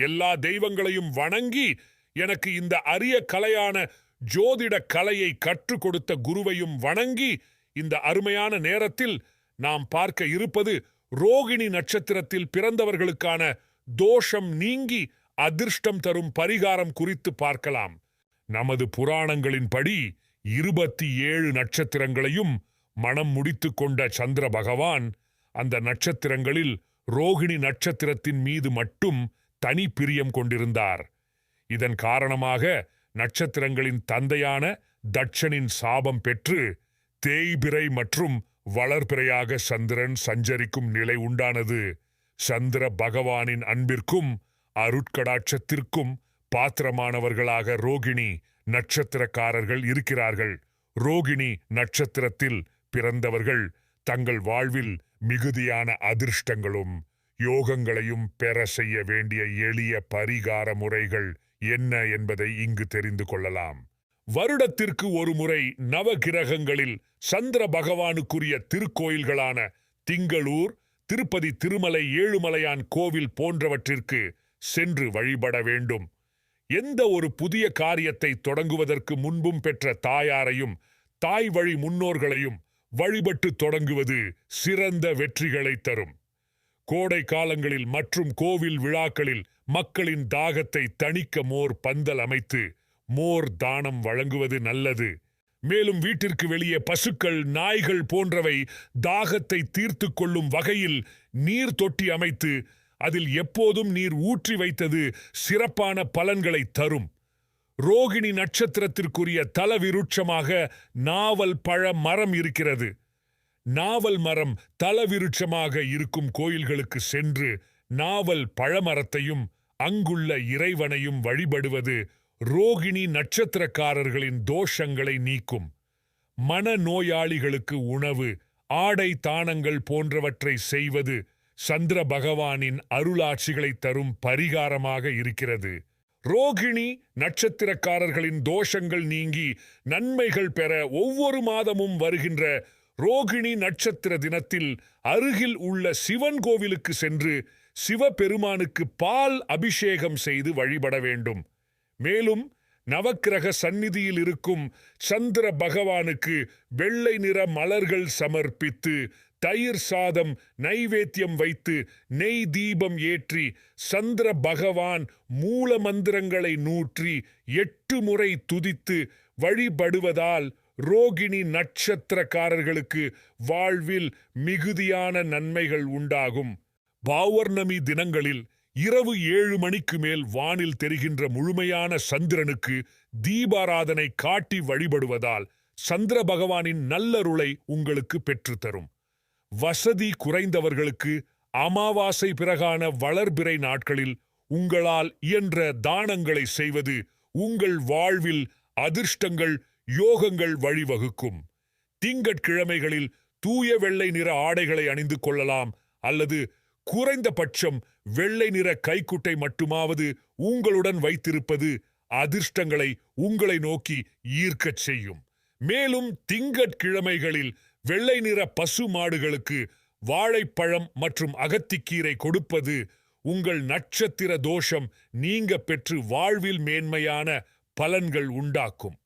எல்லா தெய்வங்களையும் வணங்கி எனக்கு இந்த அரிய கலையான ஜோதிட கலையை கற்றுக் கொடுத்த குருவையும் வணங்கி இந்த அருமையான நேரத்தில் நாம் பார்க்க இருப்பது ரோகிணி நட்சத்திரத்தில் பிறந்தவர்களுக்கான தோஷம் நீங்கி அதிர்ஷ்டம் தரும் பரிகாரம் குறித்து பார்க்கலாம். நமது புராணங்களின்படி 27 நட்சத்திரங்களையும் மனம் முடித்து கொண்ட சந்திர பகவான் அந்த நட்சத்திரங்களில் ரோகிணி நட்சத்திரத்தின் மீது மட்டும் தனி பிரியம் கொண்டிருந்தார். இதன் காரணமாக நட்சத்திரங்களின் தந்தையான தட்சனின் சாபம் பெற்று தேய்பிறை மற்றும் வளர்பிறையாக சந்திரன் சஞ்சரிக்கும் நிலை உண்டானது. சந்திர பகவானின் அன்பிற்கும் அருட்கடாட்சத்திற்கும் பாத்திரமானவர்களாக ரோகிணி நட்சத்திரக்காரர்கள் இருக்கிறார்கள். ரோகிணி நட்சத்திரத்தில் பிறந்தவர்கள் தங்கள் வாழ்வில் மிகுதியான அதிர்ஷ்டங்களும் யோகங்களையும் பெற செய்ய வேண்டிய எளிய பரிகார முறைகள் என்ன என்பதை இங்கு தெரிந்து கொள்ளலாம். வருடத்திற்கு ஒரு முறை நவகிரகங்களில் சந்திர பகவானுக்குரிய திருக்கோயில்களான திங்களூர், திருப்பதி திருமலை ஏழுமலையான் கோவில் போன்றவற்றிற்கு சென்று வழிபட வேண்டும். எந்த ஒரு புதிய காரியத்தை தொடங்குவதற்கு முன்பும் பெற்ற தாயாரையும் தாய் வழி முன்னோர்களையும் வழிபட்டு தொடங்குவது சிறந்த வெற்றிகளை தரும். கோடை காலங்களில் மற்றும் கோவில் விழாக்களில் மக்களின் தாகத்தை தணிக்க மோர் பந்தல் அமைத்து மோர் தானம் வழங்குவது நல்லது. மேலும் வீட்டிற்கு வெளியே பசுக்கள், நாய்கள் போன்றவை தாகத்தை தீர்த்து கொள்ளும் வகையில் நீர் தொட்டி அமைத்து அதில் எப்போதும் நீர் ஊற்றி வைத்தது சிறப்பான பலன்களை தரும். ரோகிணி நட்சத்திரத்திற்குரிய தலவிருட்சமாக நாவல் பழ மரம் இருக்கிறது. நாவல் மரம் தலவிருட்சமாக இருக்கும் கோயில்களுக்கு சென்று நாவல் பழமரத்தையும் அங்குள்ள இறைவனையும் வழிபடுவது ரோகிணி நட்சத்திரக்காரர்களின் தோஷங்களை நீக்கும். மனநோயாளிகளுக்கு உணவு, ஆடை தானங்கள் போன்றவற்றை செய்வது சந்திர பகவானின் அருளாட்சிகளை தரும் பரிகாரமாக இருக்கிறது. ரோகிணி நட்சத்திரக்காரர்களின் தோஷங்கள் நீங்கி நன்மைகள் பெற ஒவ்வொரு மாதமும் வருகின்ற ரோகிணி நட்சத்திர தினத்தில் அருகில் உள்ள சிவன் கோவிலுக்கு சென்று சிவபெருமானுக்கு பால் அபிஷேகம் செய்து வழிபட வேண்டும். மேலும் நவக்கிரக சந்நிதியில் இருக்கும் சந்திர பகவானுக்கு வெள்ளை நிற மலர்கள் சமர்ப்பித்து தயிர் சாதம் நைவேத்தியம் வைத்து நெய் தீபம் ஏற்றி சந்திர பகவான் மூல மந்திரங்களை 108 முறை துதித்து வழிபடுவதால் ரோகிணி நட்சத்திரக்காரர்களுக்கு வாழ்வில் மிகுதியான நன்மைகள் உண்டாகும். பௌர்ணமி தினங்களில் இரவு 7 மணிக்கு மேல் வானில் தெரிகின்ற முழுமையான சந்திரனுக்கு தீபாராதனை காட்டி வழிபடுவதால் சந்திர பகவானின் நல்லருளை உங்களுக்கு பெற்றுத்தரும். வசதி குறைந்தவர்களுக்கு அமாவாசை பிறகான வளர்பிறை நாட்களில் உங்களால் இயன்ற தானங்களை செய்வது உங்கள் வாழ்வில் அதிர்ஷ்டங்கள் யோகங்கள் வழிவகுக்கும். திங்கட்கிழமைகளில் தூய வெள்ளை நிற ஆடைகளை அணிந்து கொள்ளலாம் அல்லது குறைந்தபட்சம் வெள்ளை நிற கைக்குட்டை மட்டுமாவது உங்களுடன் வைத்திருப்பது அதிர்ஷ்டங்களை உங்களை நோக்கி ஈர்க்கச் செய்யும். மேலும் திங்கட்கிழமைகளில் வெள்ளை நிற பசு மாடுகளுக்கு வாழைப்பழம் மற்றும் அகத்திக்கீரை கொடுப்பது உங்கள் நட்சத்திர தோஷம் நீங்க பெற்று வாழ்வில் மேன்மையான பலன்கள் உண்டாக்கும்.